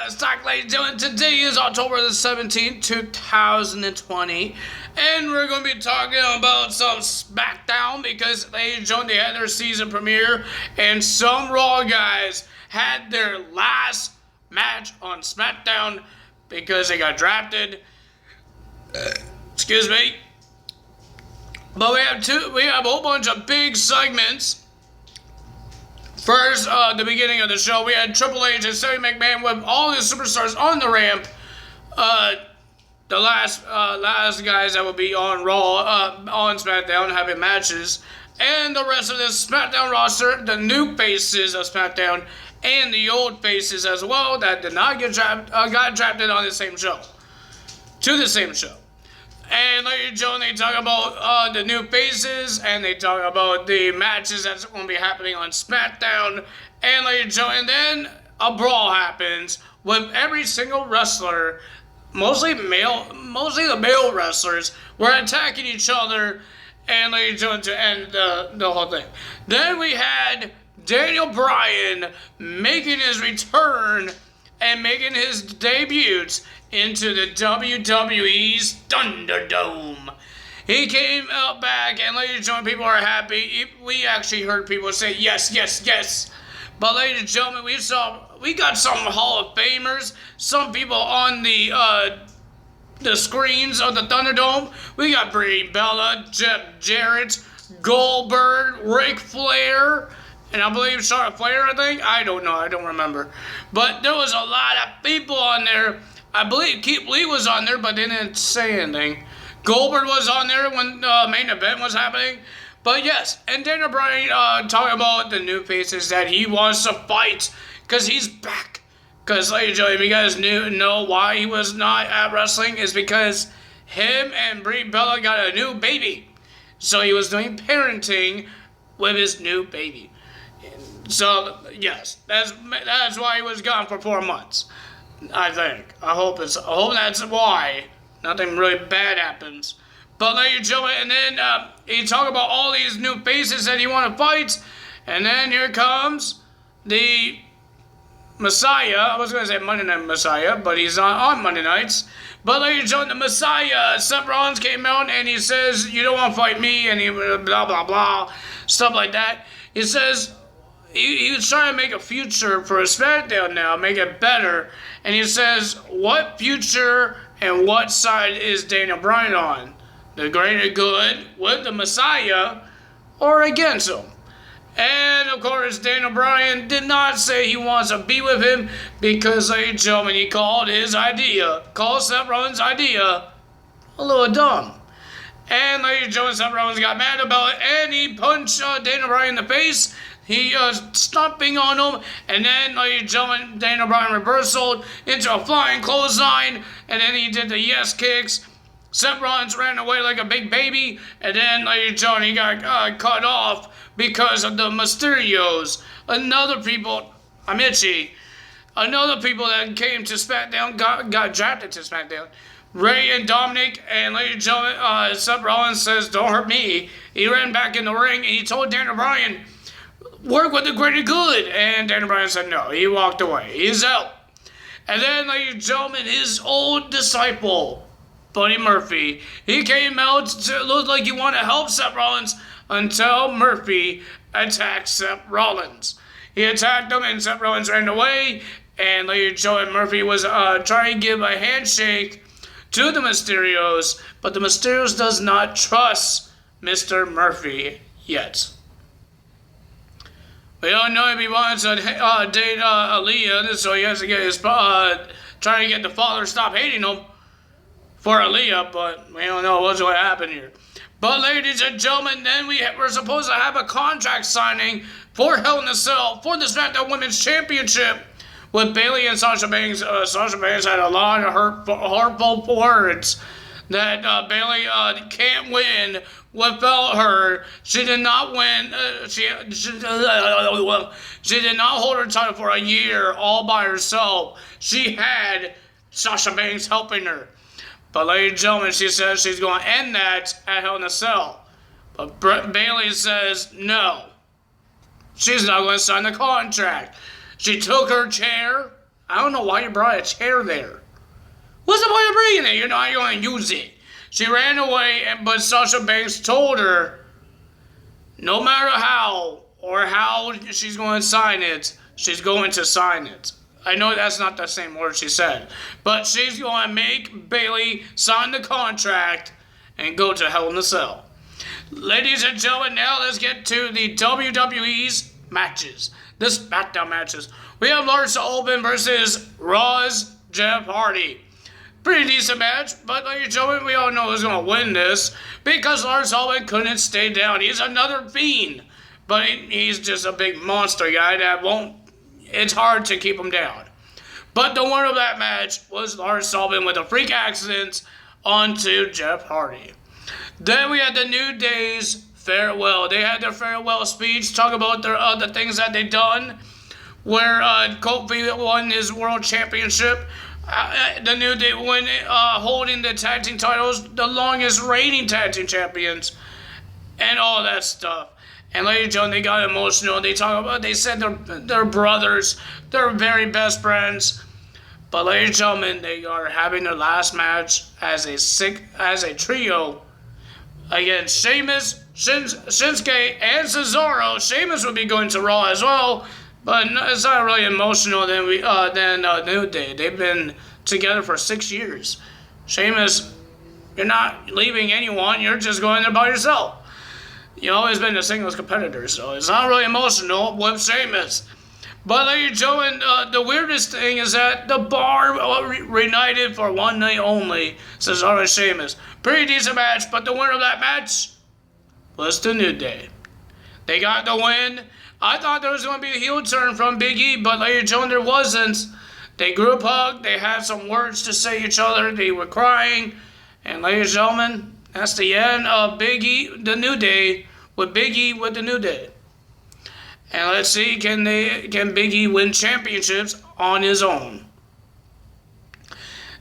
Stock ladies and gentlemen, today is October the 17th, 2020, and we're going to be talking about some SmackDown because, ladies and gentlemen, they had their season premiere, and some Raw guys had their last match on SmackDown because they got drafted. Excuse me. But we have a whole bunch of big segments. First, the beginning of the show, we had Triple H and Stephanie McMahon with all the superstars on the ramp. The last guys that will be on Raw, on SmackDown, having matches, and the rest of the SmackDown roster, the new faces of SmackDown, and the old faces as well that did not get got drafted on the same show, to the same show. And ladies and gentlemen, they talk about the new faces, and they talk about the matches that's going to be happening on SmackDown. And ladies and gentlemen, then a brawl happens with every single wrestler, mostly the male wrestlers, were attacking each other. And ladies and gentlemen, to end the whole thing, then we had Daniel Bryan making his return and making his debut into the WWE's Thunderdome. He came out back, and ladies and gentlemen, people are happy. We actually heard people say yes, yes, yes. But ladies and gentlemen, we got some Hall of Famers, some people on the screens of the Thunderdome. We got Brie Bella, Jeff Jarrett, Goldberg, Ric Flair, and I believe Charlotte Flair, I don't know, I don't remember. But there was a lot of people on there. I believe Keith Lee was on there, but they didn't say anything. Goldberg was on there when the main event was happening. But yes, and Daniel Bryan talking about the new faces that he wants to fight because he's back. Because, ladies and gentlemen, if you guys know why he was not at wrestling, is because him and Brie Bella got a new baby. So he was doing parenting with his new baby. So, yes, that's why he was gone for 4 months. I think. I hope that's why. Nothing really bad happens. But ladies and gentlemen, and then he talked about all these new faces that he want to fight, and then here comes the Messiah. I was going to say Monday Night Messiah, but he's not on Monday nights. But ladies and gentlemen, the Messiah, Seth Rollins came out and he says, "You don't want to fight me," and he blah blah blah, stuff like that. He says he was trying to make a future for a SmackDown now, make it better. And he says, what future and what side is Daniel Bryan on? The greater good with the Messiah or against him? And of course, Daniel Bryan did not say he wants to be with him because, ladies and gentlemen, he called Seth Rollins' idea a little dumb. And ladies and gentlemen, Seth Rollins got mad about it and he punched Daniel Bryan in the face. He stomping on him, and then, ladies and gentlemen, Daniel Bryan reversed into a flying clothesline, and then he did the yes kicks. Seth Rollins ran away like a big baby, and then, ladies and gentlemen, he got cut off because of the Mysterios. Another people that came to SmackDown got drafted to SmackDown. Ray and Dominic, and ladies and gentlemen, Seth Rollins says, "Don't hurt me." He ran back in the ring, and he told Daniel Bryan, "Work with the greater good." And Daniel Bryan said no. He walked away. He's out. And then, ladies and gentlemen, his old disciple, Buddy Murphy, he came out to look like he wanted to help Seth Rollins until Murphy attacked Seth Rollins. He attacked him, and Seth Rollins ran away. And ladies and gentlemen, Murphy was trying to give a handshake to the Mysterios, but the Mysterios does not trust Mr. Murphy yet. We don't know if he wants to date Aaliyah, so he has to get his trying to get the father to stop hating him for Aaliyah, but we don't know what's going to happen here. But ladies and gentlemen, then we're supposed to have a contract signing for Hell in a Cell for the SmackDown Women's Championship with Bayley and Sasha Banks. Sasha Banks had a lot of hurtful words that Bayley can't win without her. She did not win. She did not hold her title for a year all by herself. She had Sasha Banks helping her. But ladies and gentlemen, she says she's going to end that at Hell in a Cell. But Bayley says no. She's not going to sign the contract. She took her chair I don't know why you brought a chair there. What's the point of bringing it? You're not going to use it. She ran away, but Sasha Banks told her, no matter how or how she's going to sign it, she's going to sign it. I know that's not the same word she said, but she's going to make Bayley sign the contract and go to Hell in a Cell. Ladies and gentlemen, now let's get to the WWE's matches. The SmackDown matches. We have Lars Sullivan versus Raw's Jeff Hardy. Pretty decent match, but ladies and gentlemen, we all know who's going to win this because Lars Sullivan couldn't stay down. He's another fiend, but he's just a big monster guy that won't. It's hard to keep him down. But the winner of that match was Lars Sullivan with a freak accident onto Jeff Hardy. Then we had the New Day's farewell. They had their farewell speech, talk about their the things that they've done, where Kofi won his world championship. The New Day win, holding the tag team titles, the longest reigning tag team champions, and all that stuff. And ladies and gentlemen, they got emotional. They said they're brothers, they're very best friends. But ladies and gentlemen, they are having their last match as a trio against Sheamus, Shinsuke, and Cesaro. Sheamus would be going to Raw as well, but it's not really emotional than New Day. They've been together for 6 years. Sheamus, you're not leaving anyone. You're just going there by yourself. You've always been a singles competitor, so it's not really emotional with Sheamus. But ladies and gentlemen, the weirdest thing is that the Bar reunited for one night only, Cesaro and Sheamus. Pretty decent match, but the winner of that match was the New Day. They got the win. I thought there was going to be a heel turn from Big E, but ladies and gentlemen, there wasn't. They group hugged. They had some words to say to each other. They were crying. And ladies and gentlemen, that's the end of Big E, the New Day, with Big E with the New Day. And let's see, can Big E win championships on his own?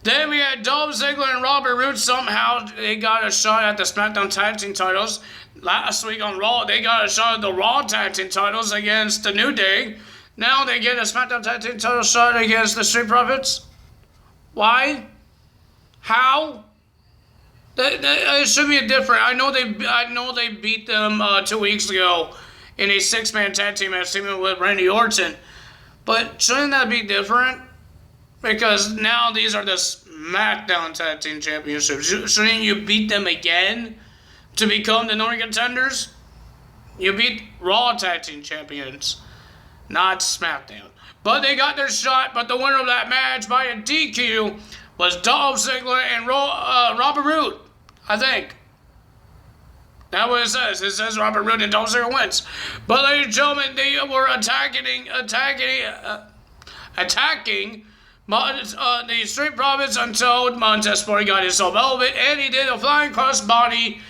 Then we had Dolph Ziggler and Robert Roode. Somehow they got a shot at the SmackDown Tag Team titles. Last week on Raw, they got a shot at the Raw Tag Team titles against the New Day. Now they get a SmackDown Tag Team title shot against the Street Profits. Why? How? It should be different. I know they beat them 2 weeks ago in a 6-man tag team match teaming with Randy Orton. But shouldn't that be different? Because now these are the SmackDown Tag Team Championships. Shouldn't you beat them again to become the number contenders? You beat Raw Tag Team Champions, not SmackDown. But they got their shot, but the winner of that match by a DQ was Dolph Ziggler and Robert Roode, I think. That's what it says. It says Robert Roode and Dolph Ziggler wins. But ladies and gentlemen, they were attacking the Street Profits until Montez Ford got himself elevated, and he did a flying crossbody.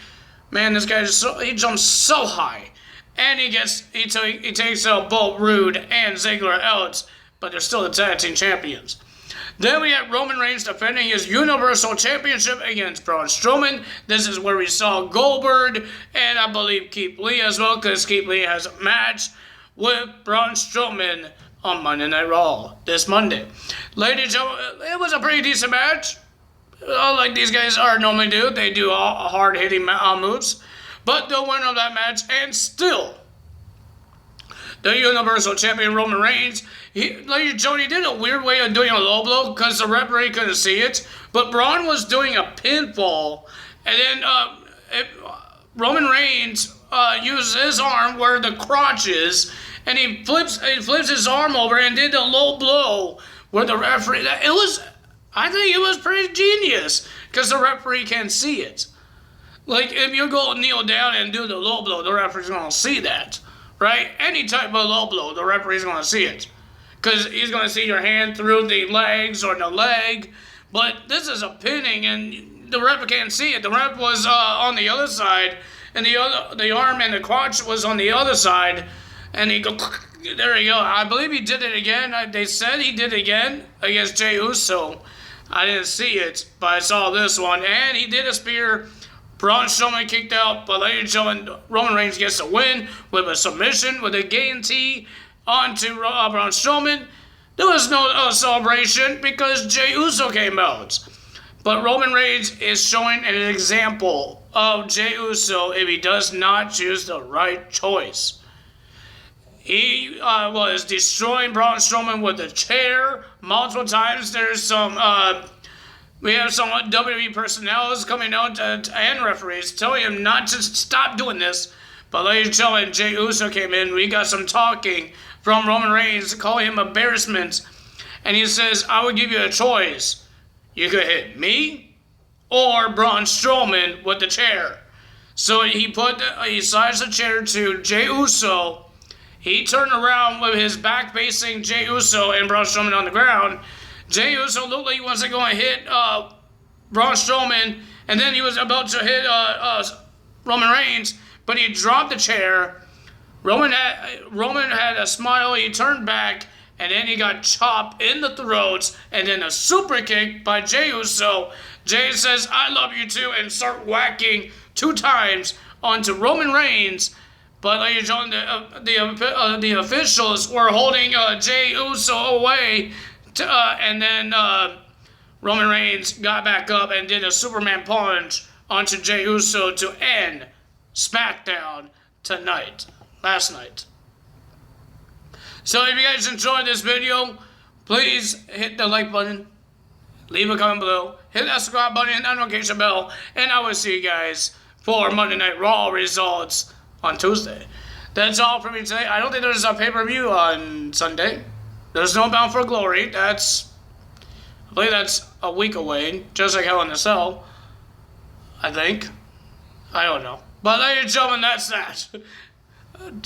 Man, this guy he jumps so high, and he takes out both Roode and Ziggler out, but they're still the tag team champions. Then we had Roman Reigns defending his Universal Championship against Braun Strowman. This is where we saw Goldberg and I believe Keith Lee as well, because Keith Lee has a match with Braun Strowman on Monday Night Raw this Monday. Ladies and gentlemen, it was a pretty decent match. Like these guys normally do. They do all hard-hitting moves. But the winner of that match, and still the Universal Champion Roman Reigns, Lady Jody did a weird way of doing a low blow because the referee couldn't see it. But Braun was doing a pinfall, and then Roman Reigns used his arm where the crotch is, and he flips his arm over and did a low blow where the referee. I think it was pretty genius because the referee can't see it. Like if you go kneel down and do the low blow, the referee's gonna see that. Right? Any type of low blow, the referee's going to see it. Because he's going to see your hand through the legs or the leg. But this is a pinning, and the ref can't see it. The ref was on the other side, and the arm and the crotch was on the other side. And he go, there you go. I believe he did it again. They said he did it again against Jey Uso. I didn't see it, but I saw this one. And he did a spear. Braun Strowman kicked out, but ladies and gentlemen, Roman Reigns gets a win with a submission with a guarantee onto Braun Strowman. there was no celebration because Jey Uso came out. But Roman Reigns is showing an example of Jey Uso if he does not choose the right choice. He was destroying Braun Strowman with a chair multiple times. There's some, we have some WWE personnel coming out and referees telling him not to stop doing this. But ladies and gentlemen, Jey Uso came in. We got some talking from Roman Reigns calling him embarrassment. And he says, I would give you a choice. You could hit me or Braun Strowman with the chair. So he sized the chair to Jey Uso. He turned around with his back facing Jey Uso and Braun Strowman on the ground. Jey Uso looked like he wasn't going to hit Braun Strowman, and then he was about to hit Roman Reigns, but he dropped the chair. Roman had a smile. He turned back, and then he got chopped in the throat, and then a super kick by Jey Uso. Jey says, I love you too, and start whacking 2 times onto Roman Reigns. But ladies and gentlemen, the officials were holding Jey Uso away, and then Roman Reigns got back up and did a Superman punch onto Jey Uso to end SmackDown last night. So if you guys enjoyed this video, please hit the like button, leave a comment below, hit that subscribe button and notification bell, and I will see you guys for Monday Night Raw results on Tuesday. That's all for me today. I don't think there's a pay-per-view on Sunday. There's no Bound for Glory. I believe that's a week away, just like Hell in a Cell. I think. I don't know. But ladies and gentlemen, that's that.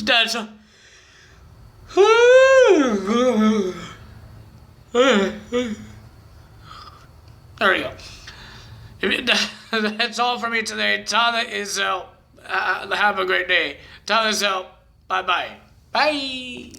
That's there you go. That's all for me today. Tyler is out. Have a great day. Tyler's out. Bye-bye. Bye.